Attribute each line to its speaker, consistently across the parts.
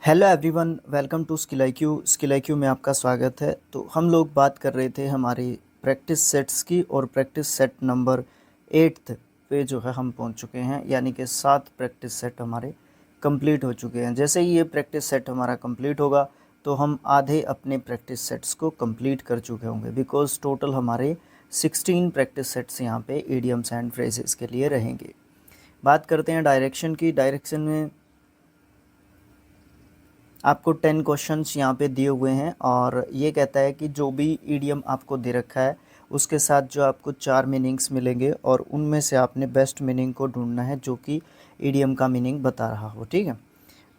Speaker 1: Hello everyone, welcome to skill I Q में आपका स्वागत है। तो हम लोग बात कर रहे थे हमारी प्रैक्टिस सेट्स की और प्रैक्टिस सेट नंबर 8 पे जो है हम पहुंच चुके हैं, यानी कि 7 प्रैक्टिस सेट हमारे कंप्लीट हो चुके हैं। जैसे ही ये प्रैक्टिस सेट हमारा कंप्लीट होगा तो हम आधे अपने प्रैक्टिस सेट्स को कंप्लीट कर चुके होंगे, बिकॉज टोटल हमारे 16 प्रैक्टिस सेट्स यहाँ पे इडियम्स एंड फ्रेजेस के लिए रहेंगे। बात करते हैं डायरेक्शन की। डायरेक्शन में आपको 10 क्वेश्चंस यहाँ पे दिए हुए हैं और ये कहता है कि जो भी ईडियम आपको दे रखा है उसके साथ जो आपको 4 मीनिंग्स मिलेंगे और उनमें से आपने बेस्ट मीनिंग को ढूंढना है जो कि ईडियम का मीनिंग बता रहा हो। ठीक है।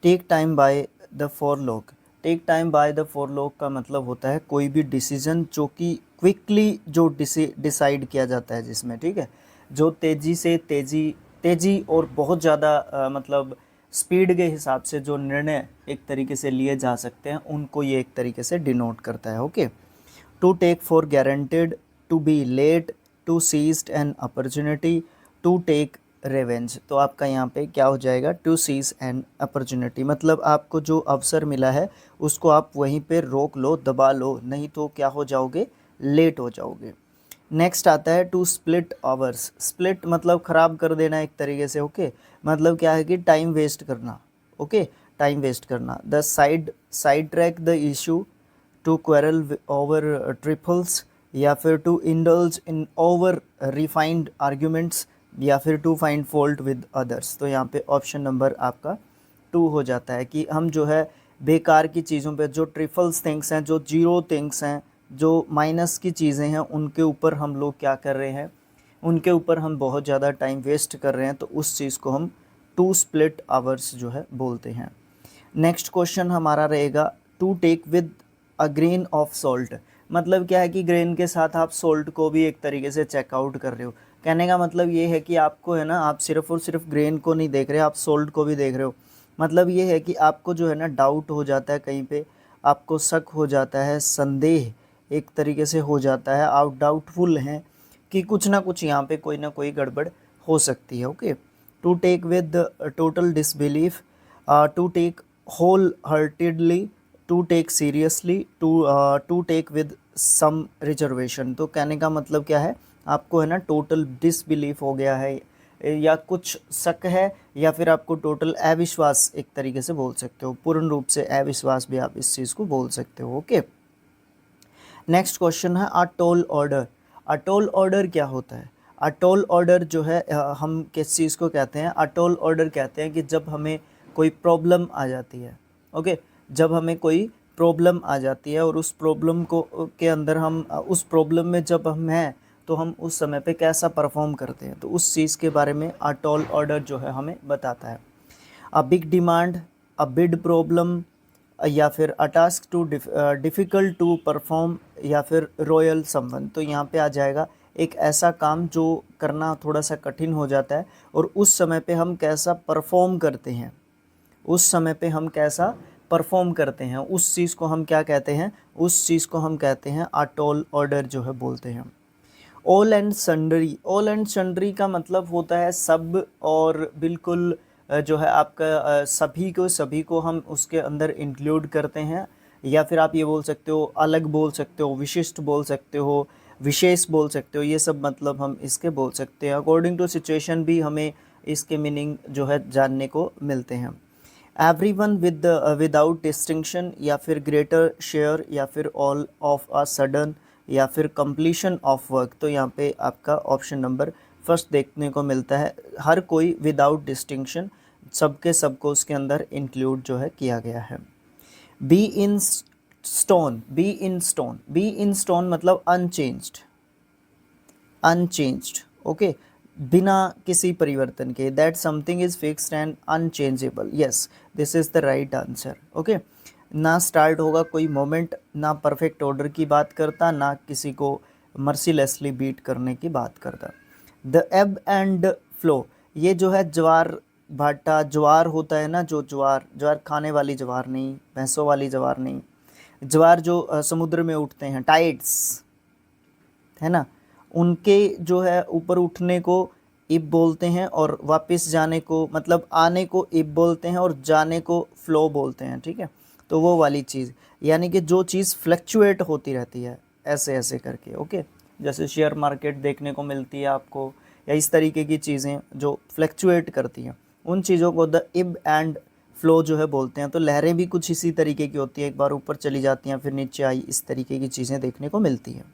Speaker 1: Take time by the forelock. Take time by the forelock का मतलब होता है कोई भी डिसीजन जो कि क्विकली जो डिसाइड किया जाता है जिसमें, ठीक है, जो तेज़ी और बहुत ज़्यादा मतलब स्पीड के हिसाब से जो निर्णय एक तरीके से लिए जा सकते हैं उनको ये एक तरीके से डिनोट करता है। Okay. To take for granted, to be late, to seized an opportunity, to take revenge. तो आपका यहाँ पे क्या हो जाएगा? टू सीज एन अपॉर्चुनिटी, मतलब आपको जो अवसर मिला है उसको आप वहीं पे रोक लो, दबा लो, नहीं तो क्या हो जाओगे? लेट हो जाओगे। नेक्स्ट आता है टू स्प्लिट आवर्स। स्प्लिट मतलब ख़राब कर देना एक तरीके से। ओके। मतलब क्या है कि टाइम वेस्ट करना। ओके। टाइम वेस्ट करना। The side track the issue, to quarrel over trifles, या फिर to indulge in over refined arguments, या फिर to find fault with others. तो यहाँ पे ऑप्शन नंबर आपका 2 हो जाता है कि हम जो है बेकार की चीज़ों पे, जो ट्रिफल्स थिंग्स हैं, जो जीरो थिंग्स हैं, जो माइनस की चीज़ें हैं, उनके ऊपर हम लोग क्या कर रहे हैं, उनके ऊपर हम बहुत ज़्यादा टाइम वेस्ट कर रहे हैं। तो उस चीज़ को हम टू स्प्लिट आवर्स जो है बोलते हैं। नेक्स्ट क्वेश्चन हमारा रहेगा to take with a grain of salt. मतलब क्या है कि ग्रेन के साथ आप सॉल्ट को भी एक तरीके से चेकआउट कर रहे हो। कहने का मतलब ये है कि आपको है ना, आप सिर्फ और सिर्फ ग्रेन को नहीं देख रहे, आप सॉल्ट को भी देख रहे हो। मतलब ये है कि आपको जो है ना डाउट हो जाता है, कहीं पे आपको शक हो जाता है, संदेह एक तरीके से हो जाता है, आप डाउटफुल हैं कि कुछ ना कुछ यहाँ पे कोई ना कोई गड़बड़ हो सकती है। Okay. To take with total disbelief, to take whole heartedly, to take seriously, to take with some reservation. तो कहने का मतलब क्या है? आपको है ना टोटल डिसबिलीफ हो गया है, या कुछ शक है, या फिर आपको टोटल अविश्वास एक तरीके से बोल सकते हो, पूर्ण रूप से अविश्वास भी आप इस चीज़ को बोल सकते हो। ओके। नेक्स्ट क्वेश्चन है a tall order. A tall order क्या होता है? अ टॉल ऑर्डर जो है हम किस चीज़ को कहते हैं? अ टॉल ऑर्डर कहते हैं कि जब हमें कोई प्रॉब्लम आ जाती है। ओके। जब हमें कोई प्रॉब्लम आ जाती है और उस प्रॉब्लम को के अंदर हम उस प्रॉब्लम में जब हम हैं तो हम उस समय पे कैसा परफॉर्म करते हैं, तो उस चीज़ के बारे में अ टॉल ऑर्डर जो है हमें बताता है। A big demand, a big problem, या फिर a task too difficult to perform, या फिर रॉयल समवन। तो यहाँ पे आ जाएगा एक ऐसा काम जो करना थोड़ा सा कठिन हो जाता है और उस समय पे हम कैसा परफॉर्म करते हैं, उस समय पे हम कैसा परफॉर्म करते हैं, उस चीज़ को हम क्या कहते हैं? उस चीज़ को हम कहते हैं अ टॉल ऑर्डर जो है बोलते हैं। All and sundry. All and sundry का मतलब होता है सब और बिल्कुल, जो है आपका सभी को हम उसके अंदर इंक्लूड करते हैं, या फिर आप ये बोल सकते हो, अलग बोल सकते हो, विशिष्ट बोल सकते हो, विशेष बोल सकते हो, ये सब मतलब हम इसके बोल सकते हैं। अकॉर्डिंग टू सिचुएशन भी हमें इसके मीनिंग जो है जानने को मिलते हैं। एवरीवन विदाउट डिस्टिंक्शन, या फिर ग्रेटर शेयर, या फिर ऑल ऑफ अ सडन, या फिर कंप्लीशन ऑफ वर्क। तो यहाँ पे आपका ऑप्शन नंबर फर्स्ट देखने को मिलता है, हर कोई विदाउट डिस्टिंक्शन, सबके सबको उसके अंदर इंक्लूड जो है किया गया है। Be in stone. Be in stone मतलब अनचेंज्ड। अनचेंज्ड। ओके। बिना किसी परिवर्तन के, that something is fixed and unchangeable. Yes, this is the right answer. Okay. ना स्टार्ट होगा कोई मोमेंट, ना परफेक्ट ऑर्डर की बात करता, ना किसी को मर्सीलेसली बीट करने की बात करता। द एब एंड फ्लो, ये जो है ज्वार भाटा, ज्वार होता है ना, जो ज्वार, ज्वार खाने वाली ज्वार नहीं, भैंसों वाली ज्वार नहीं, ज्वार जो समुद्र में उठते हैं, टाइड्स, है ना, उनके जो है ऊपर उठने को इब बोलते हैं, और वापस जाने को मतलब आने को इब बोलते हैं, और जाने को फ्लो बोलते हैं, ठीक है। तो वो वाली चीज़, यानी कि जो चीज़ फ्लक्चुएट होती रहती है ऐसे ऐसे करके, ओके। जैसे शेयर मार्केट देखने को मिलती है आपको, या इस तरीके की चीज़ें जो फ्लक्चुएट करती हैं, उन चीज़ों को द इब एंड फ्लो जो है बोलते हैं। तो लहरें भी कुछ इसी तरीके की होती है, एक बार ऊपर चली जाती हैं फिर नीचे आई, इस तरीके की चीज़ें देखने को मिलती हैं।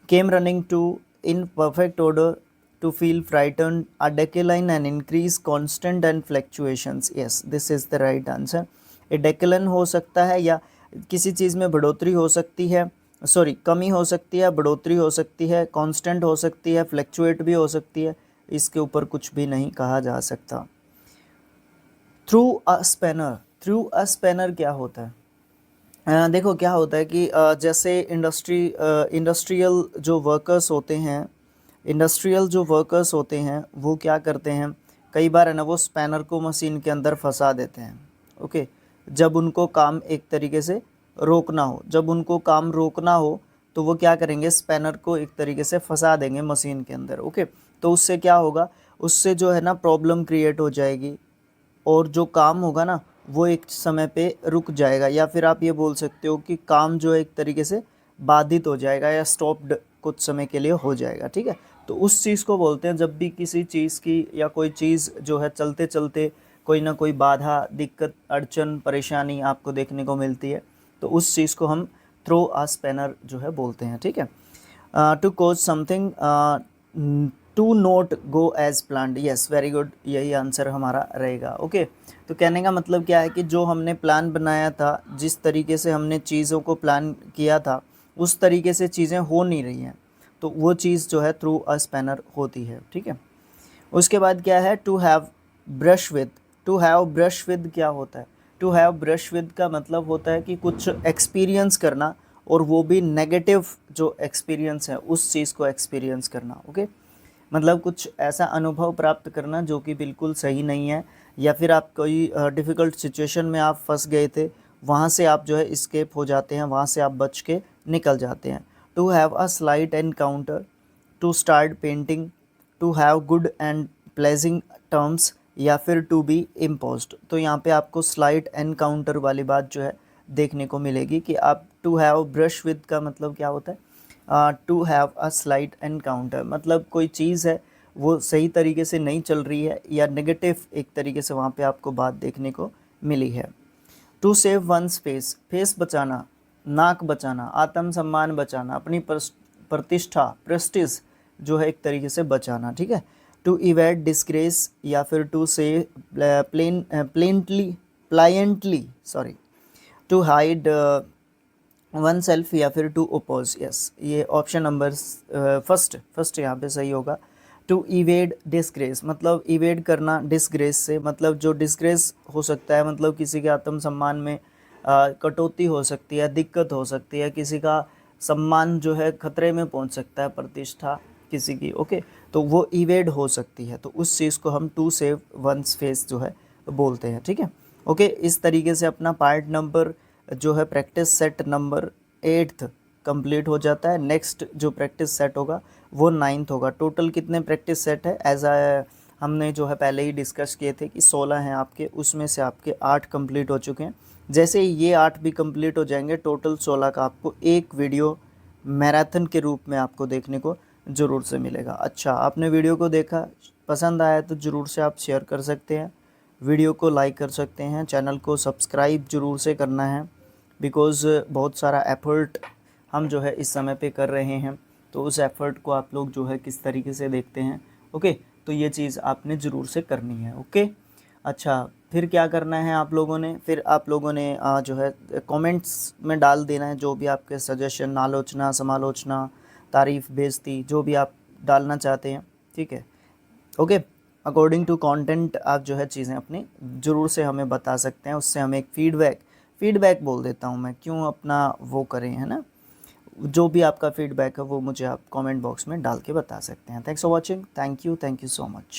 Speaker 1: Came running to in perfect order to feel frightened, a decline and increase constant and fluctuations. Yes, this is the right answer. A decline हो सकता है, या किसी चीज़ में बढ़ोतरी हो सकती है, सॉरी कमी हो सकती है, बढ़ोतरी हो सकती है, कांस्टेंट हो सकती है, फ्लक्चुएट भी हो सकती है, इसके ऊपर कुछ भी नहीं कहा जा सकता। Through a spanner, through a spanner क्या होता है? देखो क्या होता है कि जैसे इंडस्ट्रियल जो वर्कर्स होते हैं, वो क्या करते हैं, कई बार है ना, वो स्पैनर को मशीन के अंदर फंसा देते हैं, ओके। जब उनको काम एक तरीके से रोकना हो, तो वो क्या करेंगे, स्पैनर को एक तरीके से फंसा देंगे मशीन के अंदर, ओके। तो उससे क्या होगा, उससे जो है ना प्रॉब्लम क्रिएट हो जाएगी, और जो काम होगा ना वो एक समय पे रुक जाएगा, या फिर आप ये बोल सकते हो कि काम जो है एक तरीके से बाधित हो जाएगा, या स्टॉप्ड कुछ समय के लिए हो जाएगा, ठीक है। तो उस चीज़ को बोलते हैं, जब भी किसी चीज़ की या कोई चीज़ जो है चलते चलते कोई ना कोई बाधा, दिक्कत, अड़चन, परेशानी आपको देखने को मिलती है, तो उस चीज़ को हम थ्रो अ स्पैनर जो है बोलते हैं, ठीक है। To cause something, to not go as planned, yes very good, यही आंसर हमारा रहेगा, ओके। तो कहने का मतलब क्या है कि जो हमने प्लान बनाया था, जिस तरीके से हमने चीज़ों को प्लान किया था, उस तरीके से चीज़ें हो नहीं रही हैं, तो वो चीज़ जो है थ्रू अ स्पैनर होती है, ठीक है। उसके बाद क्या है, to have brush with, to have brush with क्या होता है? टू हैव ब्रश विद का मतलब होता है कि कुछ एक्सपीरियंस करना, और वो भी नेगेटिव जो एक्सपीरियंस है उस चीज़ को एक्सपीरियंस करना, ओके। मतलब कुछ ऐसा अनुभव प्राप्त करना जो कि बिल्कुल सही नहीं है, या फिर आप कोई डिफ़िकल्ट सिचुएशन में आप फंस गए थे, वहाँ से आप जो है इस्केप हो जाते हैं, वहाँ से आप बच के निकल जाते हैं। To have a slight encounter, to start painting, to have good and pleasing terms, या फिर टू बी इम्पोज्ड। तो यहाँ पे आपको स्लाइट एनकाउंटर वाली बात जो है देखने को मिलेगी कि आप टू हैव ब्रश विद का मतलब क्या होता है, to have a slight encounter, मतलब कोई चीज़ है वो सही तरीके से नहीं चल रही है, या नेगेटिव एक तरीके से वहाँ पे आपको बात देखने को मिली है। To save one's face, face बचाना, नाक बचाना, आत्मसम्मान बचाना, अपनी प्रतिष्ठा, प्रेस्टिज जो है एक तरीके से बचाना, ठीक है। टू इवेड डिस्ग्रेस, या फिर टू से प्लायंटली sorry, to hide one self, या फिर टू ओपोज, यस ये ऑप्शन नंबर फर्स्ट यहाँ पे सही होगा। टू इवेड डिस्ग्रेस, मतलब इवेड करना डिस्ग्रेस से, मतलब जो डिस्ग्रेस हो सकता है, मतलब किसी के आत्मसम्मान में कटौती हो सकती है, दिक्कत हो सकती है, किसी का सम्मान जो है खतरे में पहुंच सकता है, प्रतिष्ठा किसी की, ओके। तो वो इवेड हो सकती है, तो उस चीज़ को हम टू सेव वंस फेस जो है बोलते हैं, ठीक है, ओके। इस तरीके से अपना पार्ट नंबर जो है practice set number 8th complete हो जाता है। नेक्स्ट जो प्रैक्टिस सेट होगा वो 9th होगा। टोटल कितने प्रैक्टिस सेट है, हमने जो है पहले ही डिस्कस किए थे कि 16 हैं आपके, उसमें से आपके 8 कंप्लीट हो चुके हैं। जैसे ही ये 8 भी कंप्लीट हो जाएंगे, टोटल 16 का आपको एक वीडियो मैराथन के रूप में आपको देखने को ज़रूर से मिलेगा। अच्छा, आपने वीडियो को देखा, पसंद आया तो ज़रूर से आप शेयर कर सकते हैं, वीडियो को लाइक कर सकते हैं, चैनल को सब्सक्राइब ज़रूर से करना है, बिकॉज़ बहुत सारा एफ़र्ट हम जो है इस समय पे कर रहे हैं, तो उस एफ़र्ट को आप लोग जो है किस तरीके से देखते हैं, ओके। तो ये चीज़ आपने ज़रूर से करनी है, ओके। अच्छा, फिर क्या करना है आप लोगों ने, जो है कमेंट्स में डाल देना है जो भी आपके सजेशन, आलोचना, समालोचना, तारीफ़, बेइज्जती, जो भी आप डालना चाहते हैं, ठीक है, ओके। अकॉर्डिंग टू कंटेंट आप जो है चीज़ें अपनी ज़रूर से हमें बता सकते हैं, उससे हमें एक फीडबैक बोल देता हूँ मैं, क्यों अपना वो करें, है ना। जो भी आपका फीडबैक है वो मुझे आप कमेंट बॉक्स में डाल के बता सकते हैं। Thanks for watching, thank you so much.